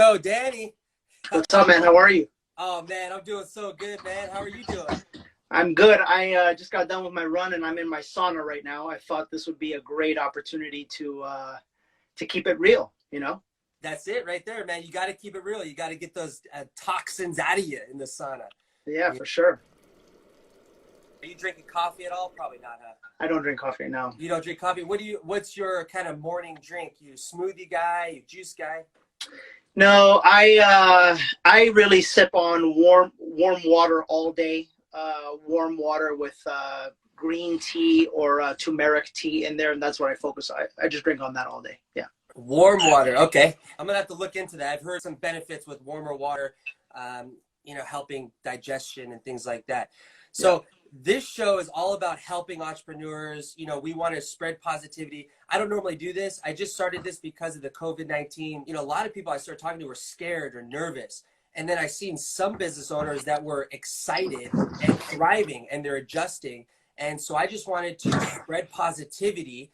go, Danny. What's up, man? How are you? Oh, man, I'm doing so good, man. How are you doing? I'm good. I just got done with my run, and I'm in my sauna right now. I thought this would be a great opportunity to keep it real, you know? That's it right there, man. You got to keep it real. You got to get those toxins out of you in the sauna. Yeah, for sure. Are you drinking coffee at all? Probably not, huh? I don't drink coffee, no. You don't drink coffee? What's your kind of morning drink? You smoothie guy? You juice guy? No, I really sip on warm water all day. Warm water with green tea or turmeric tea in there, and that's what I focus on. I just drink on that all day. Yeah. Warm water. Okay. I'm going to have to look into that. I've heard some benefits with warmer water, helping digestion and things like that. So this show is all about helping entrepreneurs. We want to spread positivity. I don't normally do this. I just started this because of the COVID-19. A lot of people I started talking to were scared or nervous. And then I seen some business owners that were excited and thriving, and they're adjusting. And so I just wanted to spread positivity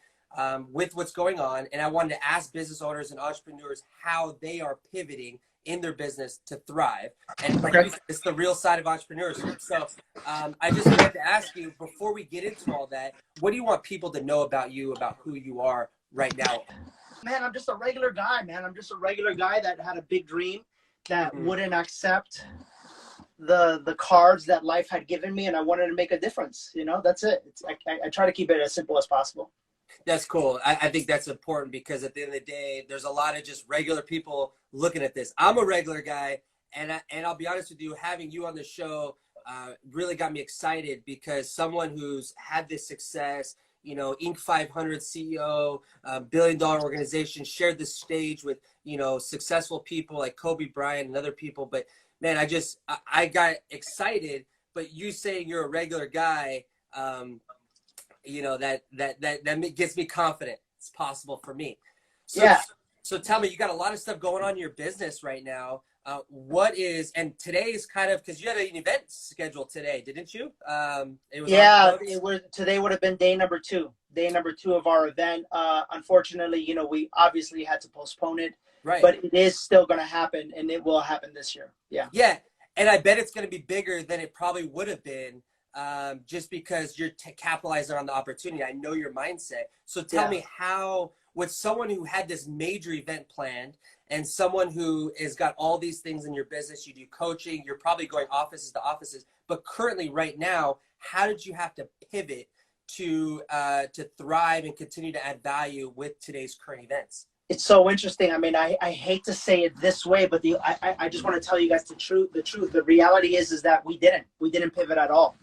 with what's going on. And I wanted to ask business owners and entrepreneurs how they are pivoting in their business to thrive. And like you said, it's the real side of entrepreneurship. So I just wanted to ask you, before we get into all that, what do you want people to know about you, about who you are right now? Man, I'm just a regular guy, man. I'm just a regular guy that had a big dream, that wouldn't accept the cards that life had given me, and I wanted to make a difference. That's it. I try to keep it as simple as possible. That's cool. I think that's important, because at the end of the day, there's a lot of just regular people looking at this. I'm a regular guy, and I'll be honest with you, having you on the show really got me excited, because someone who's had this success, Inc. 500 CEO, billion-dollar organization, shared the stage with, successful people like Kobe Bryant and other people. But man, I got excited. But you saying you're a regular guy, that gets me confident it's possible for me. So tell me, you got a lot of stuff going on in your business right now. And today is kind of, because you had an event scheduled today, didn't you? Today would have been day number two of our event. Unfortunately, we obviously had to postpone it, right? But it is still going to happen, and it will happen this year. Yeah. And I bet it's going to be bigger than it probably would have been, just because you're capitalizing on the opportunity. I know your mindset. So tell me how, with someone who had this major event planned, and someone who has got all these things in your business, you do coaching, you're probably going offices to offices, but currently right now, how did you have to pivot to thrive and continue to add value with today's current events? It's so interesting. I mean, I hate to say it this way, but I just want to tell you guys the truth. The reality is that we didn't pivot at all.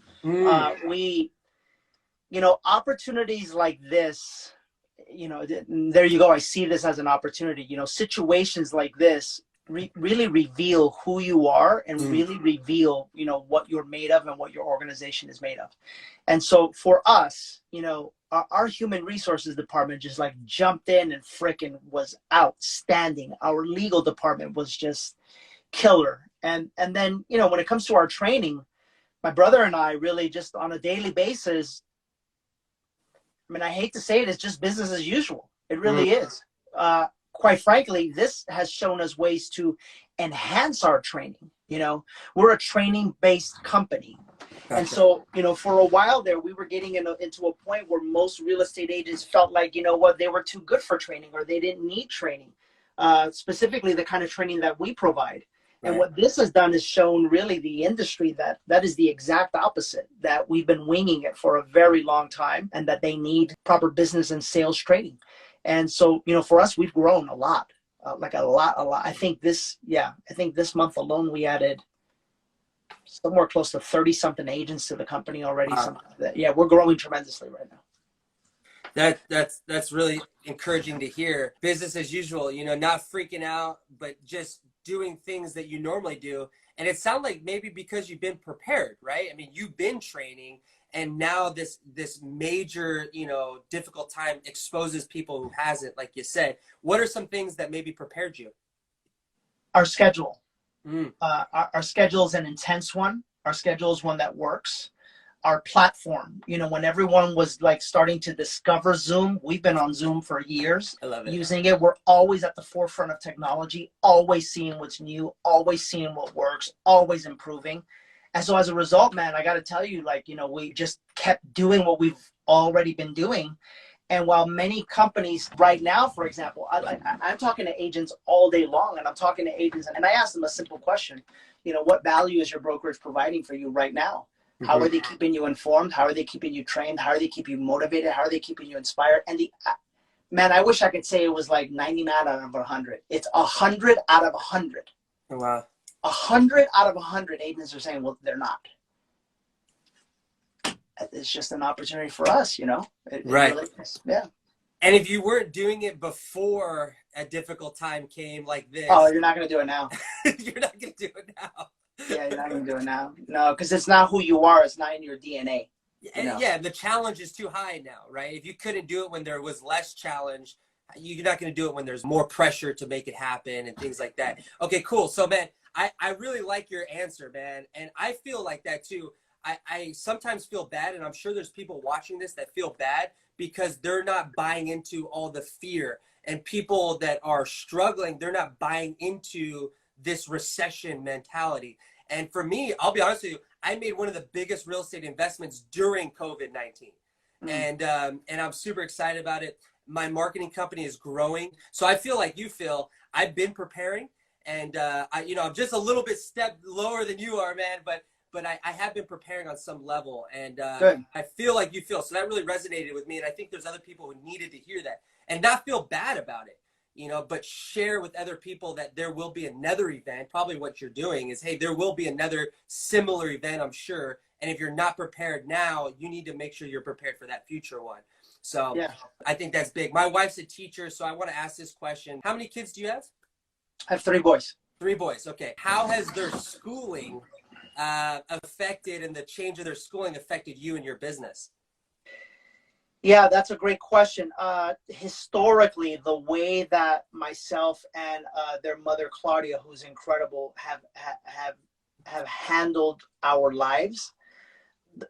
Opportunities like this, there you go. I see this as an opportunity. Situations like this really reveal who you are, and really reveal, what you're made of and what your organization is made of. And so for us, our human resources department just like jumped in and frickin' was outstanding. Our legal department was just killer. And then, when it comes to our training, my brother and I really just on a daily basis, I mean, I hate to say it, it's just business as usual. It really is. Quite frankly, this has shown us ways to enhance our training. We're a training-based company. Gotcha. And so, for a while there, we were getting into a point where most real estate agents felt like, they were too good for training, or they didn't need training, specifically the kind of training that we provide. And what this has done is shown really the industry that is the exact opposite, that we've been winging it for a very long time, and that they need proper business and sales training. And so, for us, we've grown a lot, a lot. I think this month alone, we added somewhere close to 30 something agents to the company already. Wow. Something like that. Yeah, we're growing tremendously right now. That's really encouraging to hear. Business as usual, not freaking out, but just doing things that you normally do. And it sounds like maybe because you've been prepared, right? I mean, you've been training, and now this major, difficult time exposes people who hasn't, like you said. What are some things that maybe prepared you? Our schedule. Our schedule is an intense one. Our schedule is one that works. our platform. You know, when everyone was like starting to discover Zoom, we've been on Zoom for years. I love it. Using it. We're always at the forefront of technology, always seeing what's new, always seeing what works, always improving. And so as a result, man, I got to tell you, like, you know, we just kept doing what we've already been doing. And while many companies right now, for example, I'm talking to agents all day long, and I'm talking to agents, and I ask them a simple question. You know, what value is your brokerage providing for you right now? How are they keeping you informed? How are they keeping you trained? How are they keeping you motivated? How are they keeping you inspired? And man, I wish I could say it was like 99 out of 100. It's 100 out of 100. Wow. 100 out of 100 agents are saying, well, they're not. It's just an opportunity for us, you know? Right. Really is. Yeah. And if you weren't doing it before a difficult time came like this. Oh, you're not going to do it now. You're not going to do it now. Yeah, you're not going to do it now. No, because it's not who you are. It's not in your DNA. You know? Yeah, the challenge is too high now, right? If you couldn't do it when there was less challenge, you're not going to do it when there's more pressure to make it happen and things like that. Okay, cool. So, man, I really like your answer, man. And I feel like that too. I sometimes feel bad, and I'm sure there's people watching this that feel bad because they're not buying into all the fear. And people that are struggling, they're not buying into this recession mentality. And for me, I'll be honest with you, I made one of the biggest real estate investments during COVID-19. And I'm super excited about it. My marketing company is growing. So I feel like you feel. I've been preparing, and I'm just a little bit step lower than you are, man, but I have been preparing on some level, and I feel like you feel. So that really resonated with me, and I think there's other people who needed to hear that and not feel bad about it, you know, but share with other people that there will be another event. Probably what you're doing is, hey, there will be another similar event, I'm sure. And if you're not prepared now, you need to make sure you're prepared for that future one. So yeah. I think that's big. My wife's a teacher, so I want to ask this question. How many kids do you have? I have 3 boys. 3 boys. Okay. How has their schooling affected, and the change of their schooling affected you and your business? Yeah, that's a great question. Historically, the way that myself and their mother Claudia, who's incredible, have handled our lives,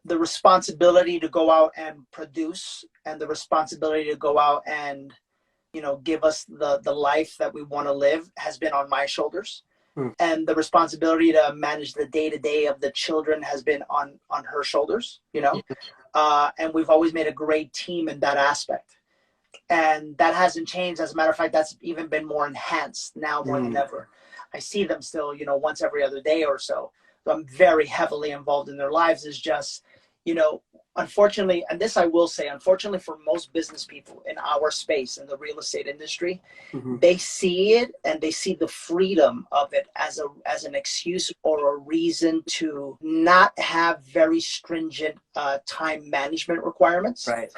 the responsibility to go out and produce, and the responsibility to go out and, you know, give us the life that we want to live has been on my shoulders. And the responsibility to manage the day-to-day of the children has been on her shoulders, you know. And we've always made a great team in that aspect. And that hasn't changed. As a matter of fact, that's even been more enhanced now more than ever. I see them still, you know, once every other day or so. So I'm very heavily involved in their lives. Is just, you know, unfortunately, and this I will say, unfortunately for most business people in our space, in the real estate industry, they see it and they see the freedom of it as an excuse or a reason to not have very stringent time management requirements. Right.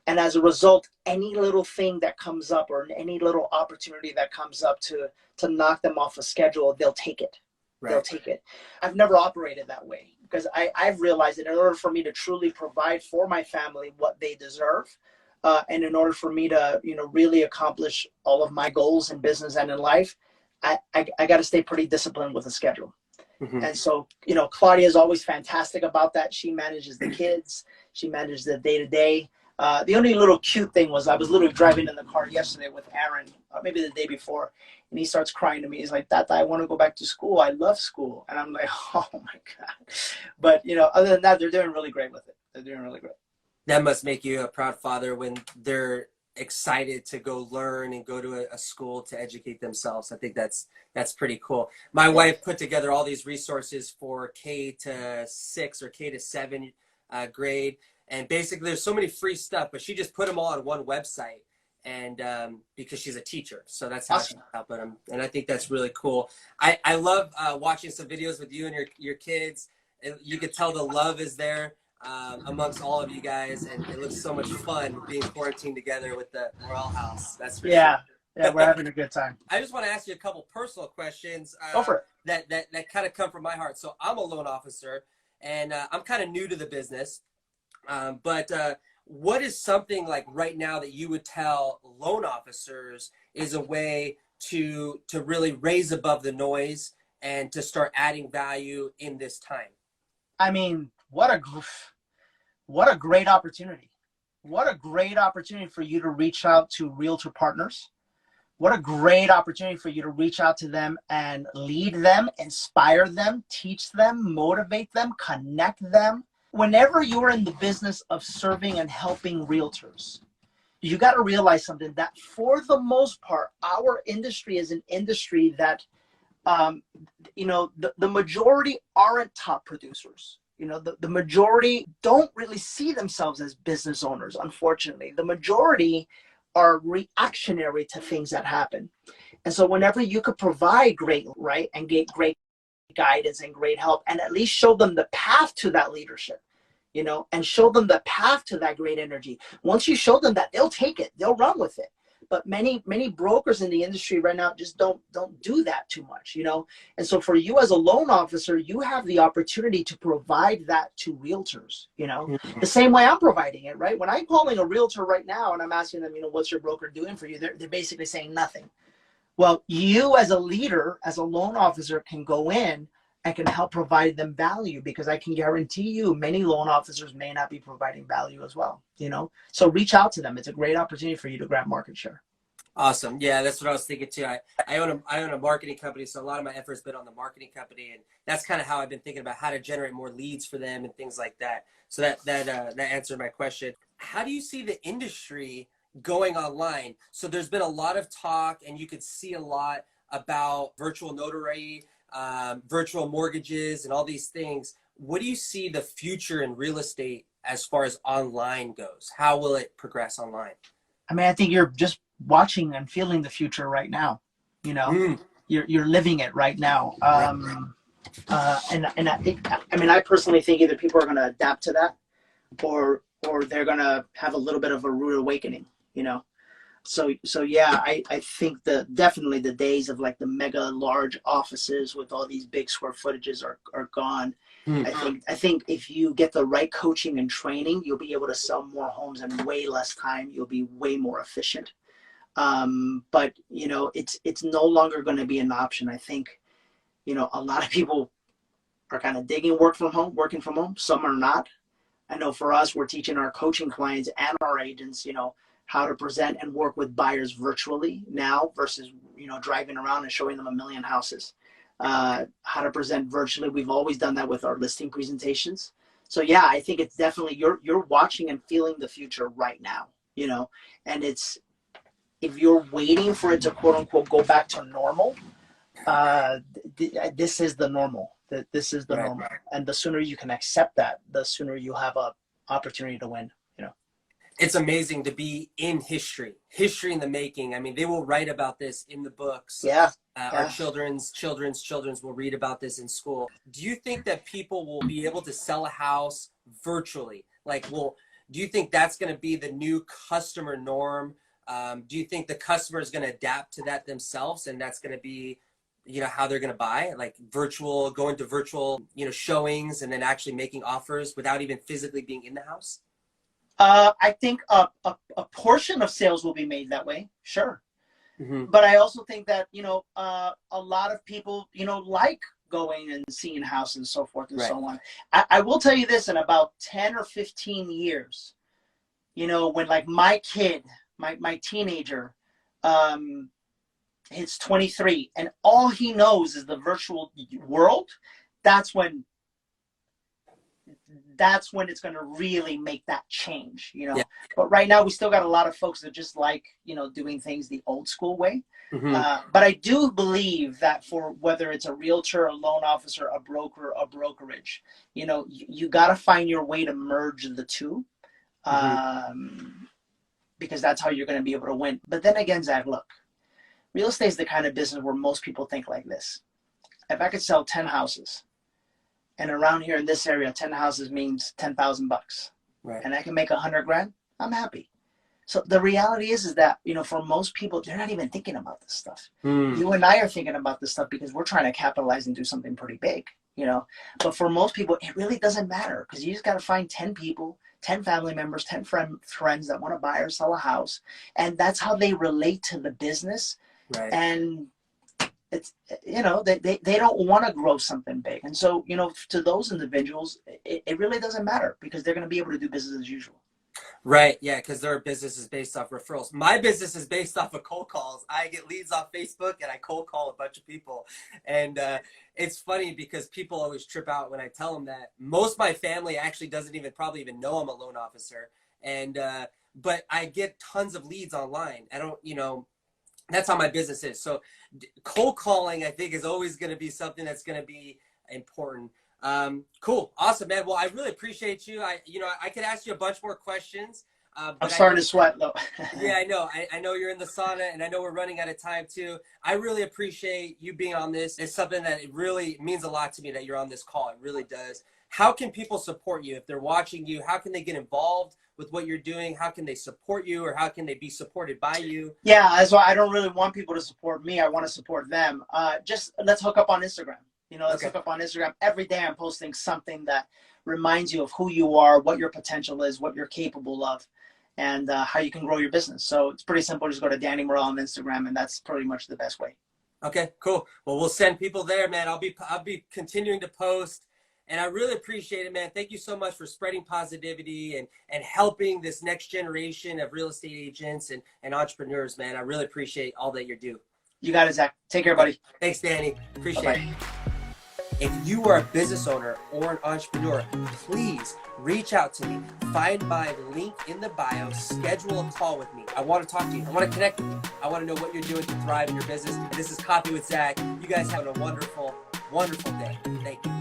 And as a result, any little thing that comes up or any little opportunity that comes up to knock them off a schedule, they'll take it. Right. They'll take it. I've never operated that way, because I've realized that in order for me to truly provide for my family what they deserve, and in order for me to, you know, really accomplish all of my goals in business and in life, I got to stay pretty disciplined with the schedule. And so, you know, Claudia is always fantastic about that. She manages the kids. She manages the day-to-day. The only little cute thing was I was literally driving in the car yesterday with Aaron, maybe the day before, and he starts crying to me. He's like, "Tata, I want to go back to school. I love school." And I'm like, "Oh my God." But, you know, other than that, they're doing really great with it. They're doing really great. That must make you a proud father when they're excited to go learn and go to a school to educate themselves. I think that's pretty cool. My wife put together all these resources for K-6 or K-7 grade. And basically there's so many free stuff, but she just put them all on one website, and because she's a teacher. So that's how she's helping them. And I think that's really cool. I love watching some videos with you and your kids. You could tell the love is there amongst all of you guys, and it looks so much fun being quarantined together with the Morel house. That's for sure. Yeah, we're having a good time. I just want to ask you a couple personal questions Go for it. that kind of come from my heart. So I'm a loan officer, and I'm kind of new to the business. But what is something like right now that you would tell loan officers is a way to really raise above the noise and to start adding value in this time? I mean, what a what a great opportunity. What a great opportunity for you to reach out to Realtor Partners. What a great opportunity for you to reach out to them and lead them, inspire them, teach them, motivate them, connect them. Whenever you're in the business of serving and helping realtors, you got to realize something, that for the most part, our industry is an industry that, the majority aren't top producers. The majority don't really see themselves as business owners, unfortunately. The majority are reactionary to things that happen. And so whenever you could provide great, right, and get great guidance and great help, and at least show them the path to that leadership, and show them the path to that great energy. Once you show them that, they'll take it, they'll run with it. But many brokers in the industry right now just don't do that too much, And so for you as a loan officer, you have the opportunity to provide that to realtors, the same way I'm providing it, right? When I'm calling a realtor right now and I'm asking them, what's your broker doing for you? They're basically saying nothing. Well, you as a leader, as a loan officer, can go in and can help provide them value, because I can guarantee you many loan officers may not be providing value as well, So reach out to them. It's a great opportunity for you to grab market share. Awesome. Yeah, that's what I was thinking too. I own a marketing company, so a lot of my effort's been on the marketing company, and that's kind of how I've been thinking about how to generate more leads for them and things like that. So that answered my question. How do you see the industry going online? So there's been a lot of talk, and you could see a lot about virtual notary, virtual mortgages, and all these things. What do you see the future in real estate as far as online goes? How will it progress online? I mean, I think you're just watching and feeling the future right now. You're living it right now. And I personally think either people are going to adapt to that, or they're going to have a little bit of a rude awakening. So yeah, I think definitely the days of like the mega large offices with all these big square footages are gone. I think if you get the right coaching and training, you'll be able to sell more homes in way less time. You'll be way more efficient. But it's no longer going to be an option. I think, a lot of people are kind of digging working from home. Some are not. I know for us, we're teaching our coaching clients and our agents, how to present and work with buyers virtually now versus, driving around and showing them a million houses. How to present virtually. We've always done that with our listing presentations. So yeah, I think it's definitely, you're watching and feeling the future right now, and if you're waiting for it to quote unquote go back to normal, this is the normal. This is the normal. And the sooner you can accept that, the sooner you have a opportunity to win. It's amazing to be in history in the making. I mean, they will write about this in the books. Our children's will read about this in school. Do you think that people will be able to sell a house virtually? Do you think that's going to be the new customer norm? Do you think the customer is going to adapt to that themselves, and that's going to be, how they're going to buy, like going to virtual, showings and then actually making offers without even physically being in the house? I think a portion of sales will be made that way, sure. But I also think that, a lot of people, like going and seeing houses and so forth and so on. I will tell you this, in about 10 or 15 years, when like my kid, my teenager, hits 23 and all he knows is the virtual world, that's when it's going to really make that change, But right now we still got a lot of folks that just like, doing things the old school way. But I do believe that for whether it's a realtor, a loan officer, a broker, a brokerage, you got to find your way to merge the two, because that's how you're going to be able to win. But then again, Zach, look, real estate is the kind of business where most people think like this. If I could sell 10 houses, and around here in this area, 10 houses means $10,000, and I can make $100,000, I'm happy. So the reality is that, for most people, they're not even thinking about this stuff. You and I are thinking about this stuff because we're trying to capitalize and do something pretty big, But for most people, it really doesn't matter, because you just got to find 10 people, 10 family members, 10 friends that want to buy or sell a house. And that's how they relate to the business. And it's, they don't want to grow something big. And so, to those individuals, it really doesn't matter because they're going to be able to do business as usual. Right. Yeah. Because their business is based off referrals. My business is based off of cold calls. I get leads off Facebook and I cold call a bunch of people. And it's funny because people always trip out when I tell them that. Most of my family actually doesn't probably even know I'm a loan officer. And, but I get tons of leads online. I don't, that's how my business is. So cold calling, I think, is always going to be something that's going to be important. Cool. Awesome, man. Well, I really appreciate you. I could ask you a bunch more questions. I'm starting to sweat though. Yeah, I know. I know you're in the sauna and I know we're running out of time too. I really appreciate you being on this. It's something that it really means a lot to me that you're on this call. It really does. How can people support you if they're watching you? How can they get involved with what you're doing? How can they support you, or how can they be supported by you? Yeah, that's why I don't really want people to support me. I want to support them. Just let's hook up on Instagram. Let's hook up on Instagram. Every day I'm posting something that reminds you of who you are, what your potential is, what you're capable of, and how you can grow your business. So it's pretty simple. Just go to Danny Morel on Instagram, and that's pretty much the best way. Okay, cool. Well, we'll send people there, man. I'll be continuing to post, and I really appreciate it, man. Thank you so much for spreading positivity and helping this next generation of real estate agents and entrepreneurs, man. I really appreciate all that you do. You got it, Zach. Take care, buddy. Thanks, Danny. Appreciate Bye-bye. it. If you are a business owner or an entrepreneur, please reach out to me. Find my link in the bio. Schedule a call with me. I want to talk to you. I want to connect with you. I want to know what you're doing to thrive in your business. And this is Coffee with Zach. You guys have a wonderful, wonderful day. Thank you.